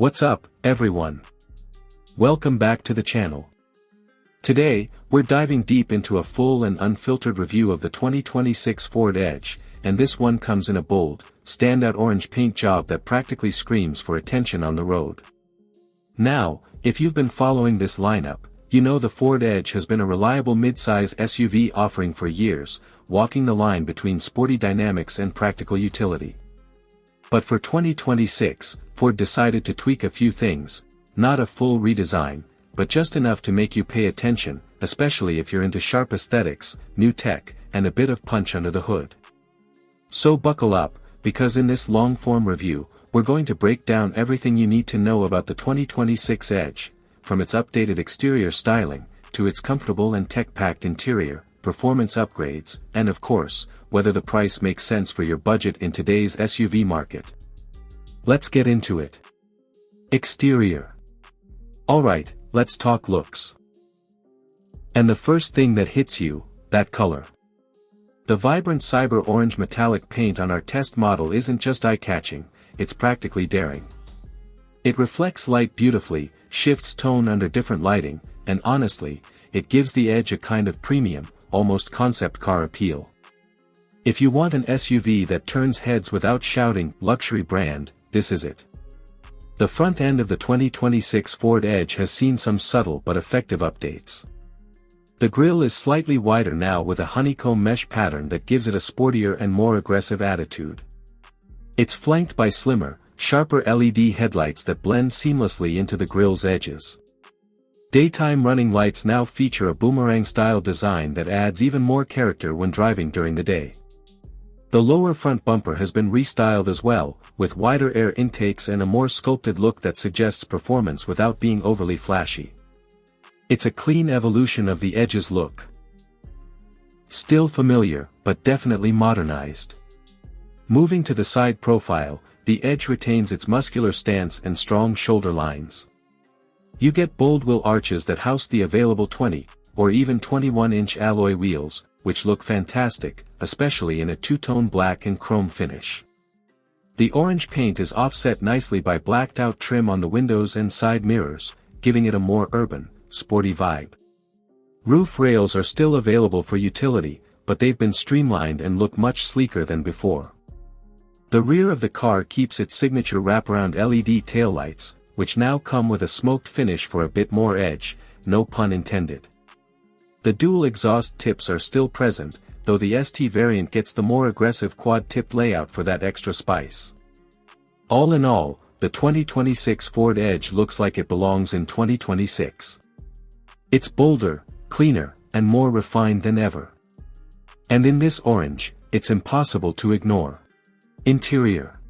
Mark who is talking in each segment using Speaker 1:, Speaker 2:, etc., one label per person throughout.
Speaker 1: What's up, everyone? Welcome back to the channel. Today, we're diving deep into a full and unfiltered review of the 2026 Ford Edge, and this one comes in a bold, standout orange paint job that practically screams for attention on the road. Now, if you've been following this lineup, you know the Ford Edge has been a reliable mid-size SUV offering for years, walking the line between sporty dynamics and practical utility. But for 2026, Ford decided to tweak a few things, not a full redesign, but just enough to make you pay attention, especially if you're into sharp aesthetics, new tech, and a bit of punch under the hood. So buckle up, because in this long-form review, we're going to break down everything you need to know about the 2026 Edge, from its updated exterior styling, to its comfortable and tech-packed interior, performance upgrades, and of course, whether the price makes sense for your budget in today's SUV market. Let's get into it. Exterior. Alright, let's talk looks. And the first thing that hits you, that color. The vibrant cyber orange metallic paint on our test model isn't just eye-catching, it's practically daring. It reflects light beautifully, shifts tone under different lighting, and honestly, it gives the Edge a kind of premium, almost concept car appeal. If you want an SUV that turns heads without shouting, luxury brand, this is it. The front end of the 2026 Ford Edge has seen some subtle but effective updates. The grille is slightly wider now with a honeycomb mesh pattern that gives it a sportier and more aggressive attitude. It's flanked by slimmer, sharper LED headlights that blend seamlessly into the grille's edges. Daytime running lights now feature a boomerang-style design that adds even more character when driving during the day. The lower front bumper has been restyled as well, with wider air intakes and a more sculpted look that suggests performance without being overly flashy. It's a clean evolution of the Edge's look. Still familiar, but definitely modernized. Moving to the side profile, the Edge retains its muscular stance and strong shoulder lines. You get bold wheel arches that house the available 20, or even 21-inch alloy wheels, which look fantastic, especially in a two-tone black and chrome finish. The orange paint is offset nicely by blacked-out trim on the windows and side mirrors, giving it a more urban, sporty vibe. Roof rails are still available for utility, but they've been streamlined and look much sleeker than before. The rear of the car keeps its signature wraparound LED taillights, which now come with a smoked finish for a bit more edge, no pun intended. The dual exhaust tips are still present, though the ST variant gets the more aggressive quad-tipped layout for that extra spice. All in all, the 2026 Ford Edge looks like it belongs in 2026. It's bolder, cleaner, and more refined than ever. And in this orange, it's impossible to ignore. Interior.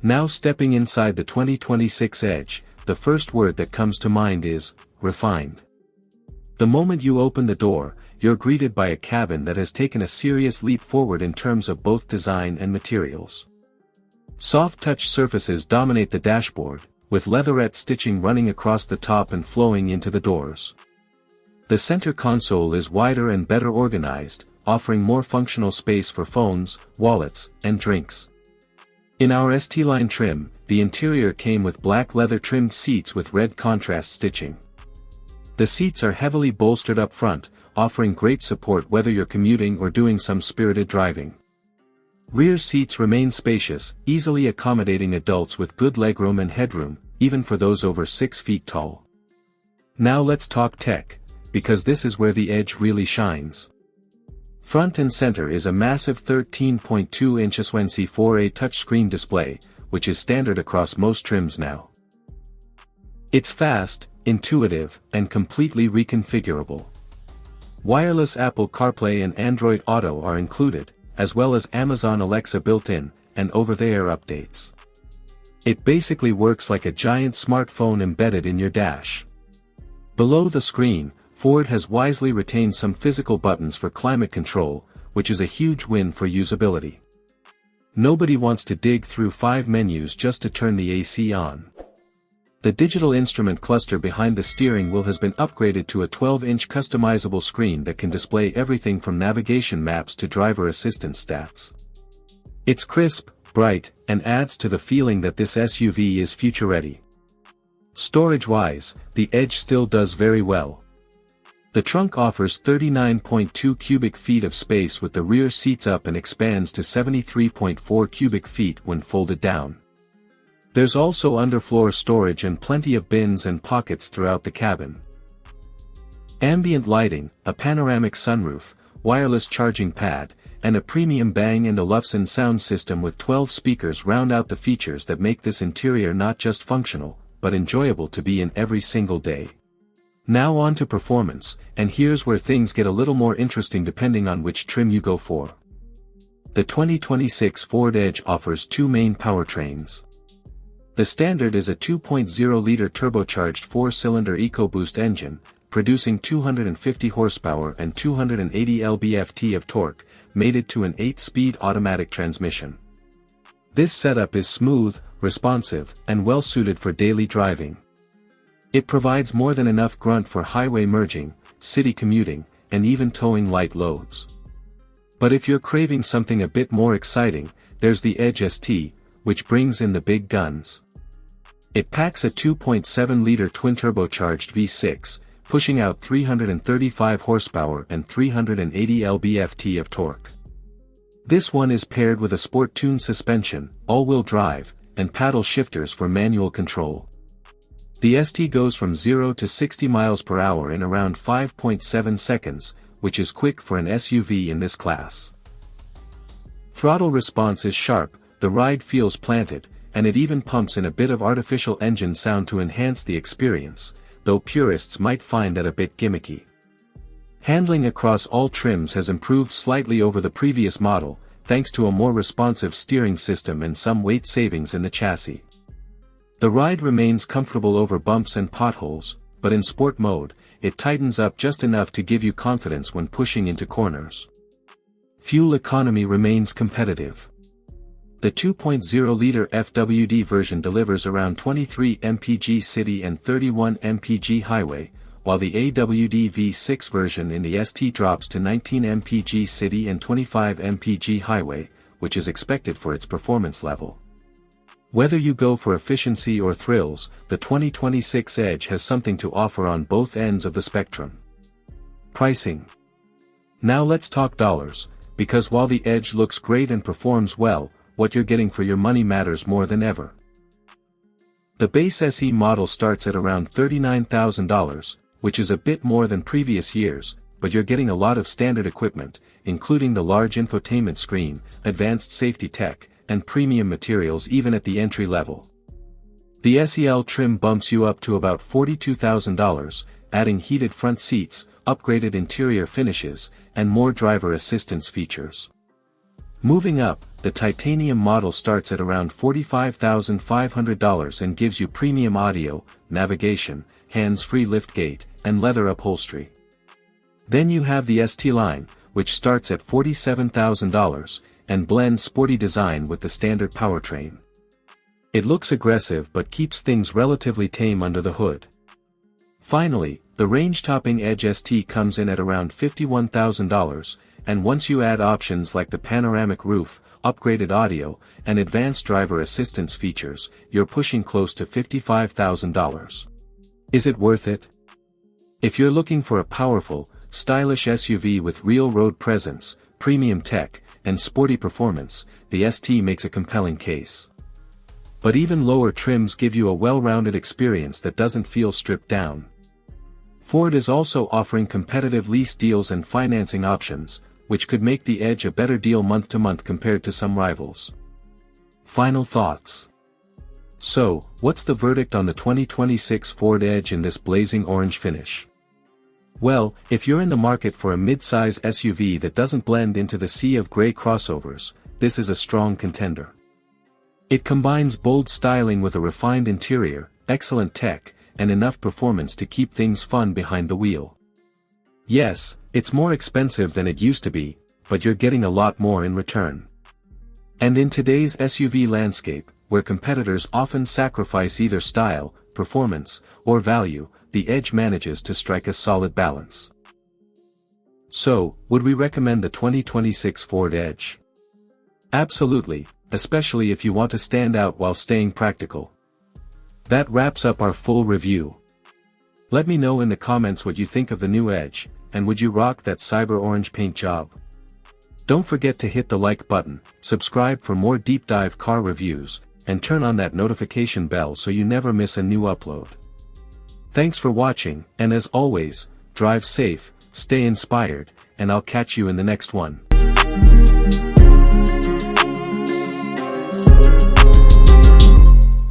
Speaker 1: Now stepping inside the 2026 Edge, the first word that comes to mind is, refined. The moment you open the door, you're greeted by a cabin that has taken a serious leap forward in terms of both design and materials. Soft touch surfaces dominate the dashboard, with leatherette stitching running across the top and flowing into the doors. The center console is wider and better organized, offering more functional space for phones, wallets, and drinks. In our ST-line trim, the interior came with black leather-trimmed seats with red contrast stitching. The seats are heavily bolstered up front, offering great support whether you're commuting or doing some spirited driving. Rear seats remain spacious, easily accommodating adults with good legroom and headroom, even for those over 6 feet tall. Now let's talk tech, because this is where the Edge really shines. Front and center is a massive 13.2-inch SWNC4A touchscreen display, which is standard across most trims now. It's fast, intuitive, and completely reconfigurable. Wireless Apple CarPlay and Android Auto are included, as well as Amazon Alexa built-in, and over-the-air updates. It basically works like a giant smartphone embedded in your dash. Below the screen, Ford has wisely retained some physical buttons for climate control, which is a huge win for usability. Nobody wants to dig through 5 menus just to turn the AC on. The digital instrument cluster behind the steering wheel has been upgraded to a 12-inch customizable screen that can display everything from navigation maps to driver assistance stats. It's crisp, bright, and adds to the feeling that this SUV is future-ready. Storage-wise, the Edge still does very well. The trunk offers 39.2 cubic feet of space with the rear seats up and expands to 73.4 cubic feet when folded down. There's also underfloor storage and plenty of bins and pockets throughout the cabin. Ambient lighting, a panoramic sunroof, wireless charging pad, and a premium Bang & Olufsen sound system with 12 speakers round out the features that make this interior not just functional, but enjoyable to be in every single day. Now on to performance, and here's where things get a little more interesting depending on which trim you go for. The 2026 Ford Edge offers two main powertrains. The standard is a 2.0-liter turbocharged 4-cylinder EcoBoost engine, producing 250 horsepower and 280 lb-ft of torque, mated to an 8-speed automatic transmission. This setup is smooth, responsive, and well-suited for daily driving. It provides more than enough grunt for highway merging, city commuting, and even towing light loads. But if you're craving something a bit more exciting, there's the Edge ST, which brings in the big guns. It packs a 2.7-liter twin-turbocharged V6, pushing out 335 horsepower and 380 lb-ft of torque. This one is paired with a sport-tuned suspension, all-wheel drive, and paddle shifters for manual control. The ST goes from 0 to 60 miles per hour in around 5.7 seconds, which is quick for an SUV in this class. Throttle response is sharp, the ride feels planted, and it even pumps in a bit of artificial engine sound to enhance the experience, though purists might find that a bit gimmicky. Handling across all trims has improved slightly over the previous model, thanks to a more responsive steering system and some weight savings in the chassis. The ride remains comfortable over bumps and potholes, but in sport mode, it tightens up just enough to give you confidence when pushing into corners. Fuel economy remains competitive. The 2.0-liter FWD version delivers around 23 mpg city and 31 mpg highway, while the AWD V6 version in the ST drops to 19 mpg city and 25 mpg highway, which is expected for its performance level. Whether you go for efficiency or thrills, the 2026 Edge has something to offer on both ends of the spectrum. Pricing. Now let's talk dollars, because while the Edge looks great and performs well, what you're getting for your money matters more than ever. The base SE model starts at around $39,000, which is a bit more than previous years, but you're getting a lot of standard equipment, including the large infotainment screen, advanced safety tech, and premium materials even at the entry level. The SEL trim bumps you up to about $42,000, adding heated front seats, upgraded interior finishes, and more driver assistance features. Moving up, the titanium model starts at around $45,500 and gives you premium audio, navigation, hands-free liftgate, and leather upholstery. Then you have the ST line, which starts at $47,000, and blends sporty design with the standard powertrain. It looks aggressive but keeps things relatively tame under the hood. Finally, the range-topping Edge ST comes in at around $51,000, and once you add options like the panoramic roof, upgraded audio, and advanced driver assistance features, you're pushing close to $55,000. Is it worth it? If you're looking for a powerful, stylish SUV with real road presence, premium tech, and sporty performance, the ST makes a compelling case. But even lower trims give you a well-rounded experience that doesn't feel stripped down. Ford is also offering competitive lease deals and financing options, which could make the Edge a better deal month to month compared to some rivals. Final thoughts. So, what's the verdict on the 2026 Ford Edge in this blazing orange finish? Well, if you're in the market for a mid-size SUV that doesn't blend into the sea of gray crossovers, this is a strong contender. It combines bold styling with a refined interior, excellent tech, and enough performance to keep things fun behind the wheel. Yes, it's more expensive than it used to be, but you're getting a lot more in return. And in today's SUV landscape, where competitors often sacrifice either style, performance, or value, the Edge manages to strike a solid balance. So, would we recommend the 2026 Ford Edge? Absolutely, especially if you want to stand out while staying practical. That wraps up our full review. Let me know in the comments what you think of the new Edge, and would you rock that cyber orange paint job? Don't forget to hit the like button, subscribe for more deep dive car reviews, and turn on that notification bell so you never miss a new upload. Thanks for watching, and as always, drive safe, stay inspired, and I'll catch you in the next one.